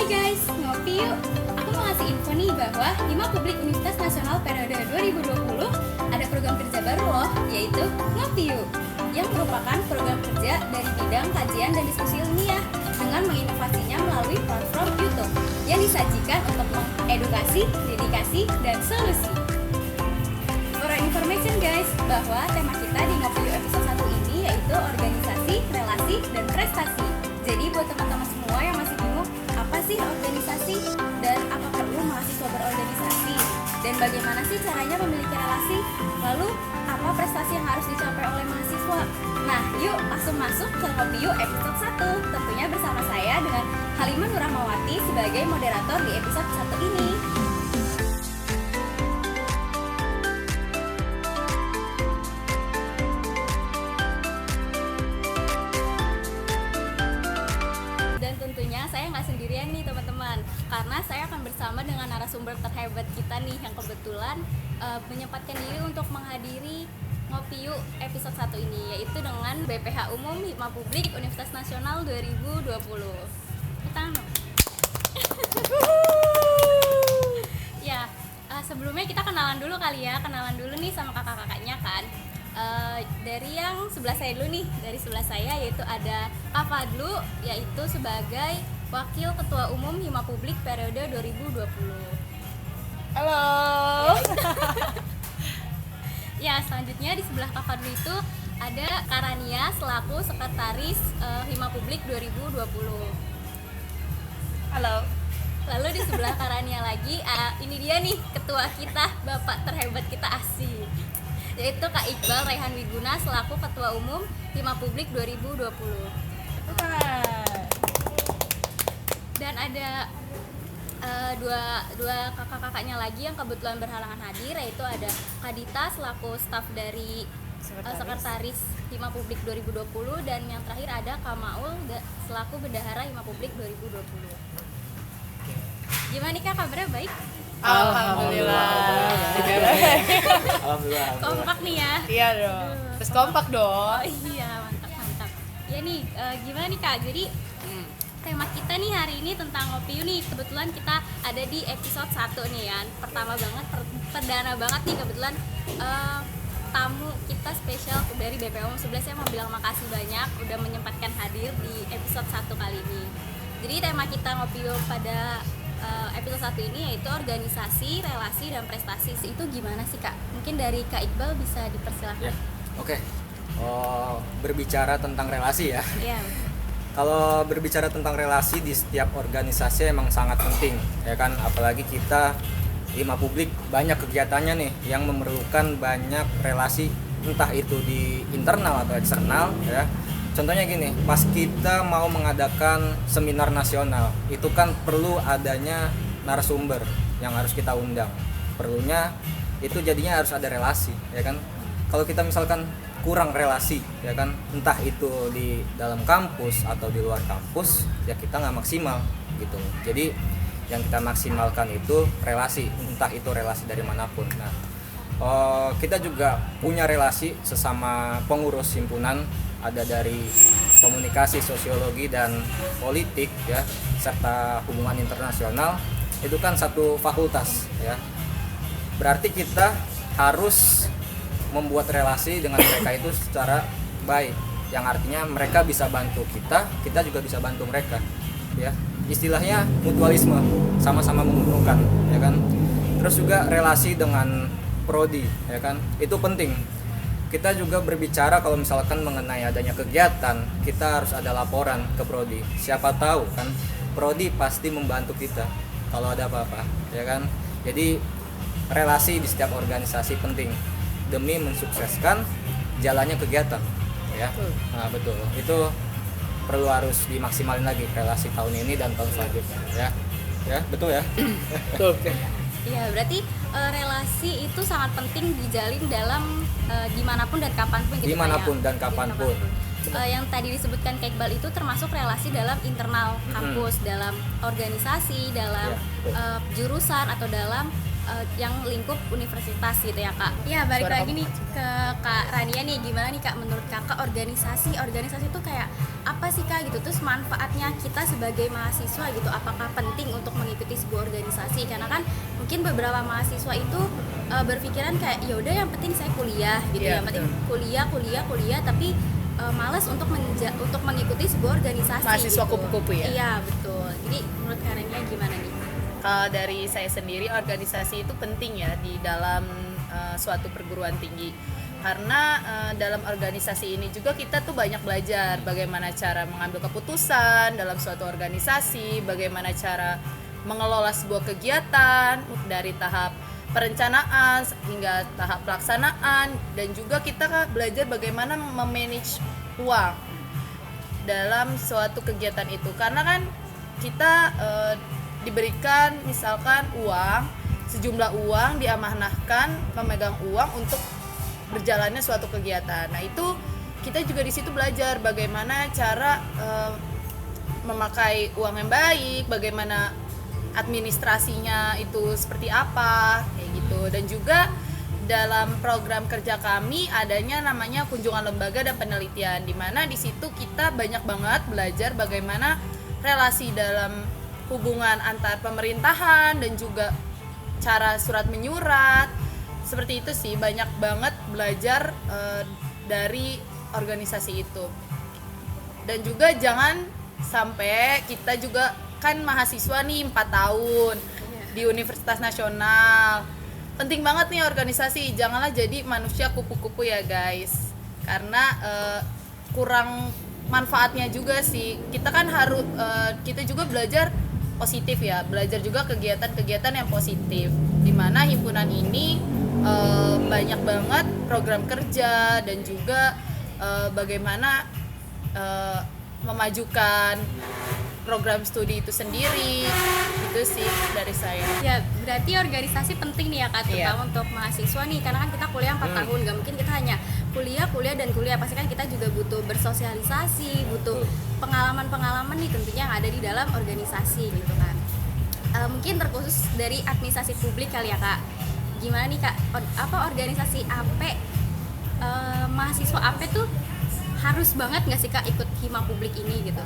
Hai guys, ngopi yuk. Aku mau ngasih info nih bahwa Hima Publik Universitas Nasional periode 2020 ada program kerja baru loh, yaitu Ngopi Yuk, yang merupakan program kerja dari bidang kajian dan diskusi ilmiah dengan menginovasinya melalui platform YouTube yang disajikan untuk mengedukasi, dedikasi, dan solusi. For your information guys, bahwa tema kita di Ngopi Yuk episode 1 ini yaitu organisasi, relasi, dan prestasi. Jadi buat teman-teman semua yang masih bingung apa sih organisasi dan apa perlu mahasiswa berorganisasi dan bagaimana sih caranya memiliki relasi, lalu apa prestasi yang harus dicapai oleh mahasiswa. Nah yuk langsung masuk ke Ngopi Yuk episode 1, tentunya bersama saya dengan Halimah Nur Rahmawati sebagai moderator di episode 1 ini. Saya nggak sendirian nih teman-teman, karena saya akan bersama dengan narasumber terhebat kita nih yang kebetulan menyempatkan diri untuk menghadiri Ngopi Yuk episode 1 ini, yaitu dengan BPH Umum Hima Publik Universitas Nasional 2020. Ya, sebelumnya kita kenalan dulu kali ya, kenalan dulu nih sama kakak-kakaknya kan. Dari yang sebelah saya dulu nih, dari sebelah saya yaitu ada Kak Fadlu, yaitu sebagai Wakil Ketua Umum Hima Publik periode 2020. Halo. Ya, selanjutnya di sebelah Kak Fadlu itu ada Karania selaku Sekretaris Hima Publik 2020. Halo. Lalu di sebelah Karania lagi, ini dia nih ketua kita, bapak terhebat kita asik, yaitu Kak Iqbal Raihan Wiguna selaku Ketua Umum Hima Publik 2020. Dan ada dua kakak-kakaknya lagi yang kebetulan berhalangan hadir, yaitu ada Kak Dita selaku staf dari Sekretaris Hima Publik 2020, dan yang terakhir ada Kak Maul selaku Bendahara Hima Publik 2020. Gimana nih Kak, kabarnya baik? Alhamdulillah. Alhamdulillah. Kompak nih ya? Iya dong. Terus kompak dong. Oh iya, mantap. Ya nih, gimana nih Kak? Jadi tema kita nih hari ini tentang Ngopi Yuk nih. Kebetulan kita ada di episode 1 nih ya. Pertama banget, perdana banget nih kebetulan tamu kita spesial dari BPOM 11. Saya mau bilang makasih banyak udah menyempatkan hadir di episode 1 kali ini. Jadi tema kita Ngopi Yuk pada episode 1 ini yaitu organisasi, relasi, dan prestasi. Itu gimana sih Kak? Mungkin dari Kak Iqbal bisa dipersilakan. Ya, oke. Berbicara tentang relasi ya. Iya. Kalau berbicara tentang relasi di setiap organisasi emang sangat penting, ya kan? Apalagi kita Hima Publik banyak kegiatannya nih yang memerlukan banyak relasi, entah itu di internal atau eksternal, ya. Contohnya gini, pas kita mau mengadakan seminar nasional, itu kan perlu adanya narasumber yang harus kita undang. Perlunya itu jadinya harus ada relasi, ya kan? Kalau kita misalkan kurang relasi, ya kan, entah itu di dalam kampus atau di luar kampus, ya kita nggak maksimal gitu. Jadi yang kita maksimalkan itu relasi, entah itu relasi dari manapun. Nah, kita juga punya relasi sesama pengurus himpunan, ada dari komunikasi, sosiologi, dan politik, ya, serta hubungan internasional. Itu kan satu fakultas, ya. Berarti kita harus membuat relasi dengan mereka itu secara baik, yang artinya mereka bisa bantu kita, kita juga bisa bantu mereka, ya. Istilahnya mutualisme, sama-sama menguntungkan, ya kan. Terus juga relasi dengan prodi, ya kan, itu penting. Kita juga berbicara kalau misalkan mengenai adanya kegiatan, kita harus ada laporan ke prodi. Siapa tahu kan prodi pasti membantu kita kalau ada apa-apa, ya kan. Jadi relasi di setiap organisasi penting demi mensukseskan jalannya kegiatan, ya. Nah, betul. Itu perlu harus dimaksimalin lagi relasi tahun ini dan tahun selanjutnya, ya. Ya, betul ya? Betul. Iya, berarti relasi itu sangat penting dijalin dalam dimanapun dan kapanpun. Gitu, dimanapun dan kapanpun. Yang tadi disebutkan Kak Iqbal itu termasuk relasi dalam internal kampus, dalam organisasi, dalam jurusan, atau dalam yang lingkup universitas gitu ya Kak. Ya balik Suara lagi kamu nih ke Kak Rania nih, gimana nih Kak menurut Kakak organisasi itu kayak apa sih Kak gitu, terus manfaatnya kita sebagai mahasiswa gitu, apakah penting untuk mengikuti sebuah organisasi? Karena kan mungkin beberapa mahasiswa itu berpikiran kayak ya udah yang penting saya kuliah gitu, Iya, yang penting kuliah tapi malas untuk mengikuti sebuah organisasi. Mahasiswa gitu. kupu-kupu ya? Iya betul. Jadi menurut Kak Rania gimana nih? Kalau dari saya sendiri, organisasi itu penting ya di dalam suatu perguruan tinggi, karena dalam organisasi ini juga kita tuh banyak belajar bagaimana cara mengambil keputusan dalam suatu organisasi, bagaimana cara mengelola sebuah kegiatan dari tahap perencanaan hingga tahap pelaksanaan, dan juga kita belajar bagaimana memanage uang dalam suatu kegiatan itu, karena kan kita diberikan misalkan sejumlah uang diamanahkan memegang uang untuk berjalannya suatu kegiatan. Nah itu kita juga di situ belajar bagaimana cara memakai uang yang baik, bagaimana administrasinya itu seperti apa kayak gitu. Dan juga dalam program kerja kami adanya namanya kunjungan lembaga dan penelitian, di mana di situ kita banyak banget belajar bagaimana relasi dalam hubungan antar pemerintahan dan juga cara surat menyurat. Seperti itu sih, banyak banget belajar dari organisasi itu. Dan juga jangan sampai kita juga kan mahasiswa nih 4 tahun di Universitas Nasional. Penting banget nih organisasi, janganlah jadi manusia kupu-kupu ya guys. Karena kurang manfaatnya juga sih. Kita kan harus kita juga belajar positif ya, belajar juga kegiatan-kegiatan yang positif, dimana himpunan ini banyak banget program kerja dan juga bagaimana memajukan program studi itu sendiri. Itu sih dari saya. Ya berarti organisasi penting nih ya Kak, terutama untuk mahasiswa nih, karena kan kita kuliah 4 tahun, gak mungkin kita hanya kuliah, pasti kan kita juga butuh bersosialisasi, butuh pengalaman-pengalaman nih tentunya yang ada di dalam organisasi gitu kan. Mungkin terkhusus dari administrasi publik kali ya Kak, gimana nih Kak, apa organisasi AP, mahasiswa AP tuh harus banget nggak sih Kak ikut hima publik ini gitu?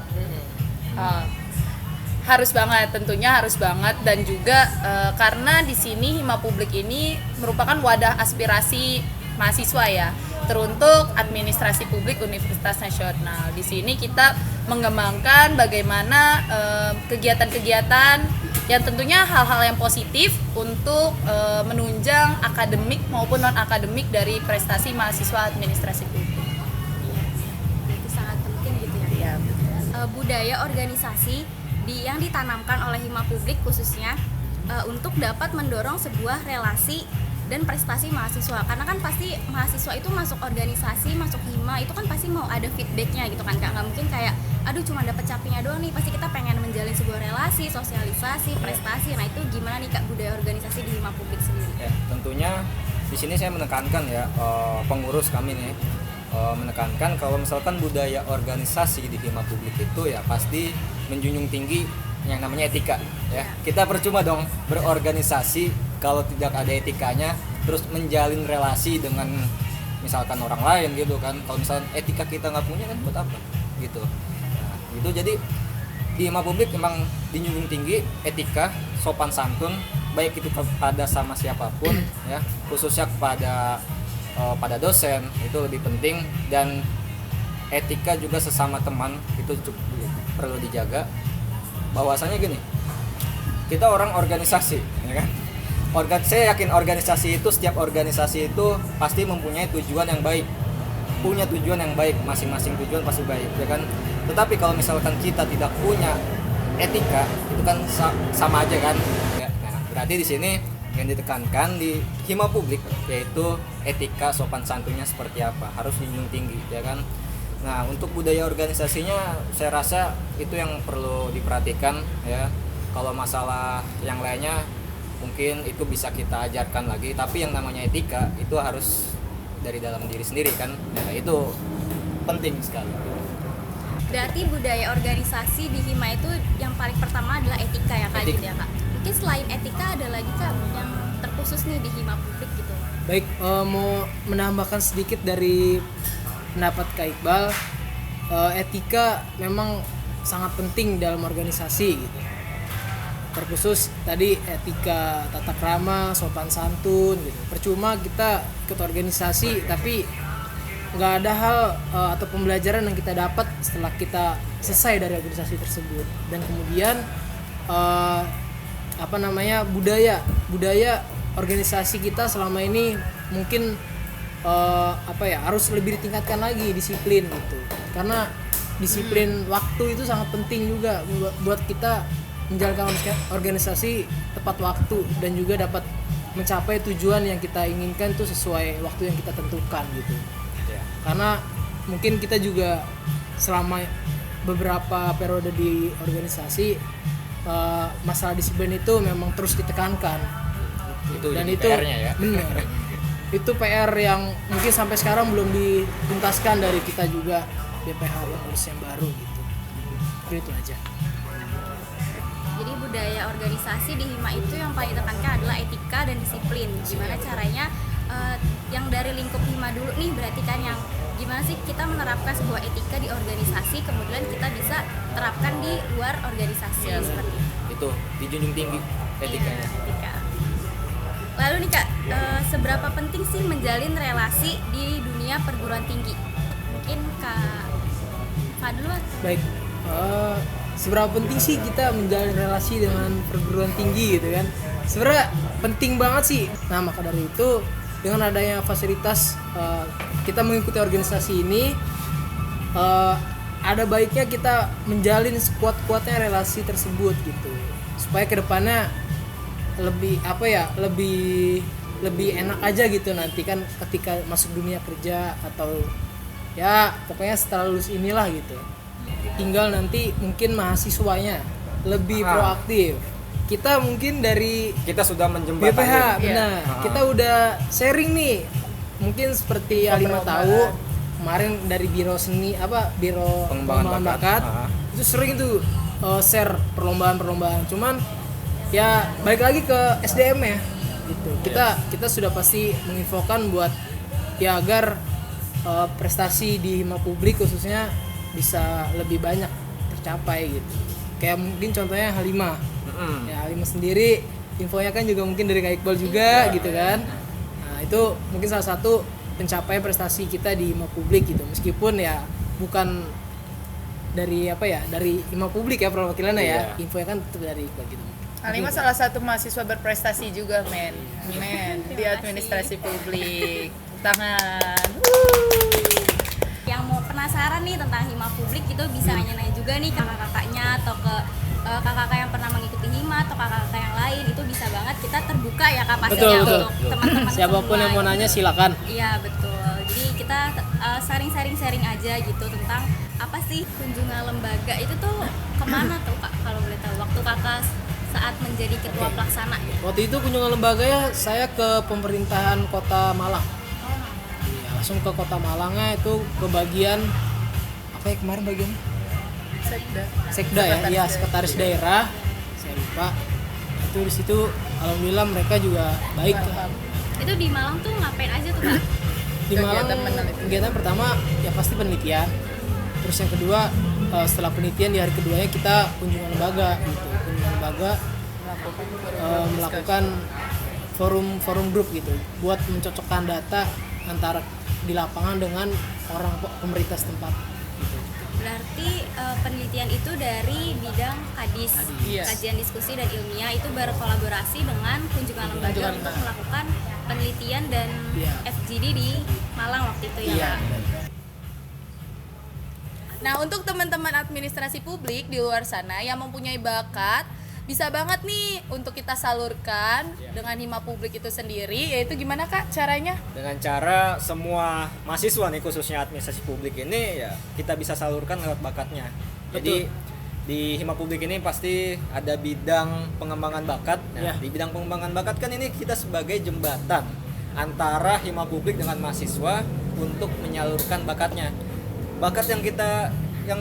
Harus banget, tentunya harus banget. Dan juga karena di sini hima publik ini merupakan wadah aspirasi mahasiswa ya, teruntuk administrasi publik Universitas Nasional. Di sini kita mengembangkan bagaimana kegiatan-kegiatan yang tentunya hal-hal yang positif untuk menunjang akademik maupun non akademik dari prestasi mahasiswa administrasi publik. Itu sangat penting gitu ya. Budaya organisasi yang ditanamkan oleh hima publik khususnya untuk dapat mendorong sebuah relasi dan prestasi mahasiswa, karena kan pasti mahasiswa itu masuk organisasi, masuk hima itu kan pasti mau ada feedbacknya gitu kan Kak, nggak mungkin kayak aduh cuma dapat capeknya doang nih, pasti kita pengen menjalin sebuah relasi, sosialisasi, prestasi. Nah itu gimana nih Kak budaya organisasi di hima publik sendiri? Ya, tentunya di sini saya menekankan ya, pengurus kami nih menekankan kalau misalkan budaya organisasi di hima publik itu ya pasti menjunjung tinggi yang namanya etika ya. Kita percuma dong berorganisasi kalau tidak ada etikanya, terus menjalin relasi dengan misalkan orang lain gitu kan. Kalau misalkan etika kita nggak punya kan buat apa gitu. Nah, itu jadi di hima publik memang dijunjung tinggi etika, sopan santun, baik itu kepada sama siapapun ya, khususnya pada dosen itu lebih penting, dan etika juga sesama teman itu perlu dijaga. Bahwasanya gini, kita orang organisasi ya kan, saya yakin organisasi itu, setiap organisasi itu pasti mempunyai tujuan yang baik, punya tujuan yang baik, masing-masing tujuan pasti baik ya kan. Tetapi kalau misalkan kita tidak punya etika, itu kan sama aja kan ya. Nah, berarti di sini yang ditekankan di hima publik yaitu etika, sopan santunnya seperti apa, harus junjung tinggi ya kan. Nah untuk budaya organisasinya saya rasa itu yang perlu diperhatikan ya. Kalau masalah yang lainnya mungkin itu bisa kita ajarkan lagi, tapi yang namanya etika itu harus dari dalam diri sendiri kan ya, itu penting sekali. Berarti budaya organisasi di hima itu yang paling pertama adalah etika ya Kak, gitu ya Kak. mungkin selain etika ada lagi Kak yang terkhusus nih di hima publik gitu. Baik, mau menambahkan sedikit dari pendapat Kak Iqbal. Etika memang sangat penting dalam organisasi gitu. Terkhusus tadi etika tata krama, sopan santun gitu. Percuma kita ikut organisasi tapi nggak ada hal atau pembelajaran yang kita dapat setelah kita selesai dari organisasi tersebut. Dan kemudian budaya organisasi kita selama ini mungkin harus lebih ditingkatkan lagi, disiplin gitu. Karena disiplin waktu itu sangat penting juga buat kita menjalankan organisasi tepat waktu dan juga dapat mencapai tujuan yang kita inginkan itu sesuai waktu yang kita tentukan gitu. Karena mungkin kita juga selama beberapa periode di organisasi masalah disiplin itu memang terus ditekankan. Dan itu PR-nya ya. Benar. Itu PR yang mungkin sampai sekarang belum dituntaskan dari kita juga BPH yang baru gitu. Itu aja. Jadi budaya organisasi di hima itu yang paling ditekankan adalah etika dan disiplin. Gimana caranya yang dari lingkup hima dulu nih, berarti kan yang gimana sih kita menerapkan sebuah etika di organisasi, kemudian kita bisa terapkan di luar organisasi seperti itu. Itu dijunjung tinggi etikanya. Iya, etika. Lalu nih Kak, seberapa penting sih menjalin relasi di dunia perguruan tinggi? Mungkin Kak Fadlu atau? Baik, seberapa penting sih kita menjalin relasi dengan perguruan tinggi gitu kan? Sebenarnya penting banget sih. Nah maka dari itu dengan adanya fasilitas kita mengikuti organisasi ini, ada baiknya kita menjalin sekuat-kuatnya relasi tersebut gitu, supaya kedepannya lebih enak aja gitu nanti kan ketika masuk dunia kerja atau ya pokoknya setelah lulus inilah gitu. Tinggal nanti mungkin mahasiswanya lebih proaktif. Kita mungkin dari Kita sudah menjembatani. BPH benar. Kita udah sharing nih. Mungkin seperti Alima tahu kemarin dari biro pengembangan bakat itu sering tuh share perlombaan. Cuman ya balik lagi ke SDM ya gitu. Kita sudah pasti menginfokan buat ya agar prestasi di hima publik khususnya bisa lebih banyak tercapai gitu. Kayak mungkin contohnya Halimah. Ya Halimah sendiri infonya kan juga mungkin dari Kak Iqbal juga gitu kan. Nah, itu mungkin salah satu pencapaian prestasi kita di hima publik gitu. Meskipun ya bukan dari dari hima publik ya perwakilannya ya. Infonya kan tetap dari Iqbal gitu. Halimah salah satu mahasiswa berprestasi juga di administrasi publik. Tangan. Yang mau penasaran nih tentang hima publik itu bisa nanya-nanya juga nih ke kakak-kakaknya atau ke kakak-kakak yang pernah mengikuti hima atau kakak-kakak yang lain, itu bisa banget, kita terbuka ya Kak pastinya untuk teman-teman siapapun semua, yang mau nanya silakan. Iya betul, jadi kita sharing aja gitu tentang apa sih kunjungan lembaga itu tuh kemana tuh Kak kalau boleh tahu, waktu kakak saat menjadi ketua pelaksana gitu. Waktu itu kunjungan lembaga ya saya ke pemerintahan Kota Malang. Iya, langsung ke Kota Malangnya itu ke bagian apa ya kemarin bagiannya? Sekda ya, iya sekretaris daerah. Saya lupa. Itu di situ alhamdulillah mereka juga baik. Itu di Malang tuh ngapain aja tuh Kak? Di Malang kegiatan pertama ya pasti penelitian. Terus yang kedua setelah penelitian di hari keduanya kita kunjungan lembaga gitu. Kunjungan lembaga melakukan forum grup gitu buat mencocokkan data antara di lapangan dengan orang pemerintah setempat gitu. Berarti penelitian itu dari bidang kadis, kajian diskusi dan ilmiah, itu berkolaborasi dengan kunjungan lembaga untuk melakukan penelitian dan FGD di Malang waktu itu ya Kak. Nah, untuk teman-teman administrasi publik di luar sana yang mempunyai bakat, bisa banget nih untuk kita salurkan dengan hima publik itu sendiri. Yaitu gimana Kak caranya? Dengan cara semua mahasiswa nih khususnya administrasi publik ini ya kita bisa salurkan lewat bakatnya. Jadi di hima publik ini pasti ada bidang pengembangan bakat. Nah, di bidang pengembangan bakat kan ini kita sebagai jembatan antara hima publik dengan mahasiswa untuk menyalurkan bakatnya. Bakat yang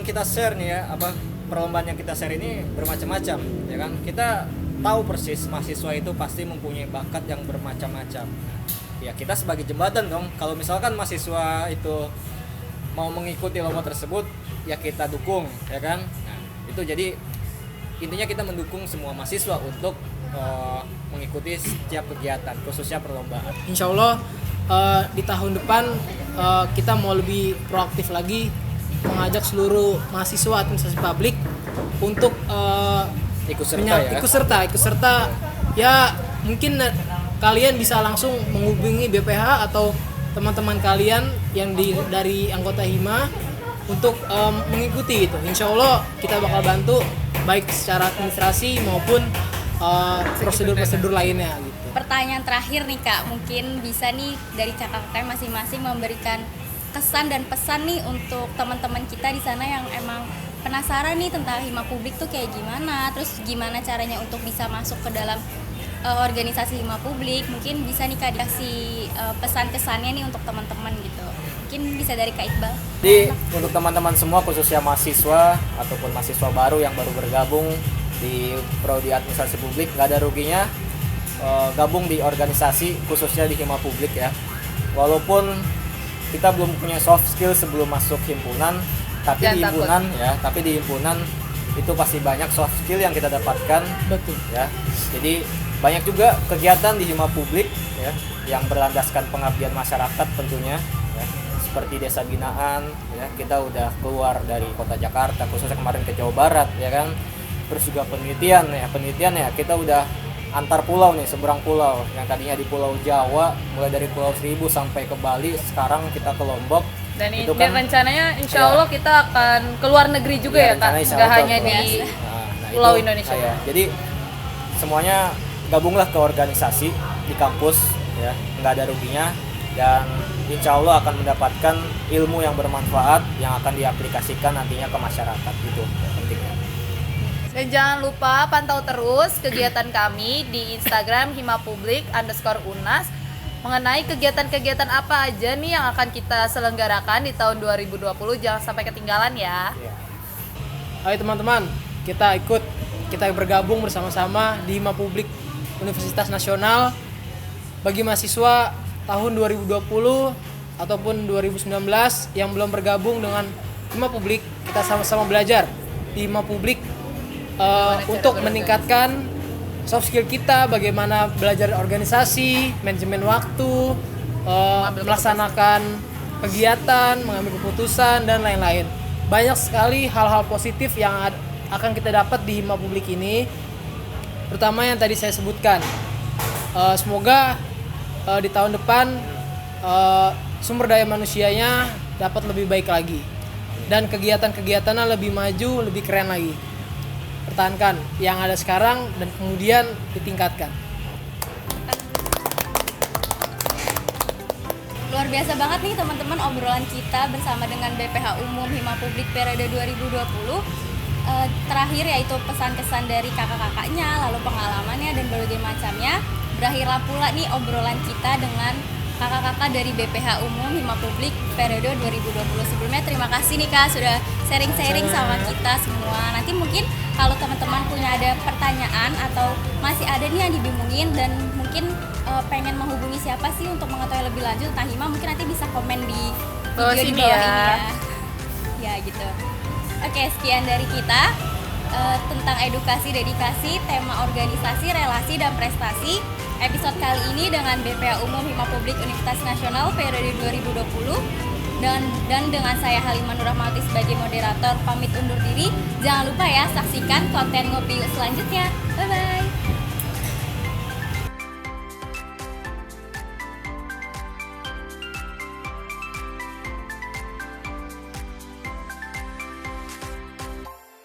kita share nih ya, perlombaan yang kita share ini bermacam-macam ya kan. Kita tahu persis mahasiswa itu pasti mempunyai bakat yang bermacam-macam. Ya kita sebagai jembatan dong, kalau misalkan mahasiswa itu mau mengikuti lomba tersebut, ya kita dukung, ya kan. Nah, itu jadi intinya kita mendukung semua mahasiswa untuk mengikuti setiap kegiatan, khususnya perlombaan. Insya Allah di tahun depan kita mau lebih proaktif lagi, mengajak seluruh mahasiswa administrasi publik untuk Ikut serta ikut serta ya. Mungkin kalian bisa langsung menghubungi BPH atau teman-teman kalian yang dari anggota HIMA untuk mengikuti gitu. Insya Allah kita bakal bantu baik secara administrasi maupun prosedur-prosedur lainnya gitu. Pertanyaan terakhir nih Kak, mungkin bisa nih dari kakak-kakak masing-masing memberikan kesan dan pesan nih untuk teman-teman kita di sana yang emang penasaran nih tentang hima publik tuh kayak gimana, terus gimana caranya untuk bisa masuk ke dalam organisasi hima publik. Mungkin bisa nih Kak dikasih pesan kesannya nih untuk teman-teman gitu. Mungkin bisa dari Kak Iqbal. Jadi untuk teman-teman semua, khususnya mahasiswa ataupun mahasiswa baru yang baru bergabung di prodi administrasi publik, nggak ada ruginya gabung di organisasi khususnya di hima publik ya. Walaupun kita belum punya soft skill sebelum masuk himpunan, tapi di himpunan itu pasti banyak soft skill yang kita dapatkan. Betul ya. Jadi banyak juga kegiatan di hima publik ya yang berlandaskan pengabdian masyarakat tentunya ya. Seperti desa binaan ya, kita udah keluar dari kota Jakarta, khususnya kemarin ke Jawa Barat ya kan. Terus juga penelitian ya, kita udah antar pulau nih, seberang pulau. Yang tadinya di Pulau Jawa, mulai dari Pulau Seribu sampai ke Bali, sekarang kita ke Lombok. Dan itu dan rencananya insya Allah kita akan keluar negeri juga ya Kak, nggak hanya di Pulau Indonesia. Jadi semuanya gabunglah ke organisasi di kampus ya, nggak ada ruginya, dan insya Allah akan mendapatkan ilmu yang bermanfaat yang akan diaplikasikan nantinya ke masyarakat. Itu pentingnya. Dan jangan lupa pantau terus kegiatan kami di Instagram himapublik_unas mengenai kegiatan-kegiatan apa aja nih yang akan kita selenggarakan di tahun 2020. Jangan sampai ketinggalan ya. Ayo teman-teman, kita bergabung bersama-sama di Hima Publik Universitas Nasional. Bagi mahasiswa tahun 2020 ataupun 2019 yang belum bergabung dengan Hima Publik, kita sama-sama belajar di Hima Publik untuk meningkatkan soft skill kita, bagaimana belajar organisasi, manajemen waktu, melaksanakan kegiatan, mengambil keputusan, dan lain-lain. Banyak sekali hal-hal positif yang akan kita dapat di hima publik ini, terutama yang tadi saya sebutkan. Semoga di tahun depan sumber daya manusianya dapat lebih baik lagi, dan kegiatan-kegiatannya lebih maju, lebih keren lagi. Pertahankan yang ada sekarang dan kemudian ditingkatkan. Luar biasa banget nih teman-teman obrolan kita bersama dengan BPH Umum Hima Publik periode 2020. Terakhir yaitu pesan-kesan dari kakak-kakaknya, lalu pengalamannya dan berbagai macamnya. Berakhirlah pula nih obrolan kita dengan kakak-kakak dari BPH Umum Hima Publik periode 2020. Sebelumnya terima kasih nih Kak sudah sharing-sharing sama kita semua. Nanti mungkin kalau teman-teman punya ada pertanyaan atau masih ada nih yang dibingungin dan mungkin pengen menghubungi siapa sih untuk mengetahui lebih lanjut tentang Hima, mungkin nanti bisa komen di video di bawah ini ya. Ya gitu. Oke, sekian dari kita tentang edukasi dedikasi, tema organisasi, relasi dan prestasi. Episode kali ini dengan BPH Umum Hima Publik Universitas Nasional periode 2020 dan dengan saya Halimah Nur Rahmawati sebagai moderator pamit undur diri. Jangan lupa ya saksikan konten Ngopi Yuk selanjutnya. Bye bye.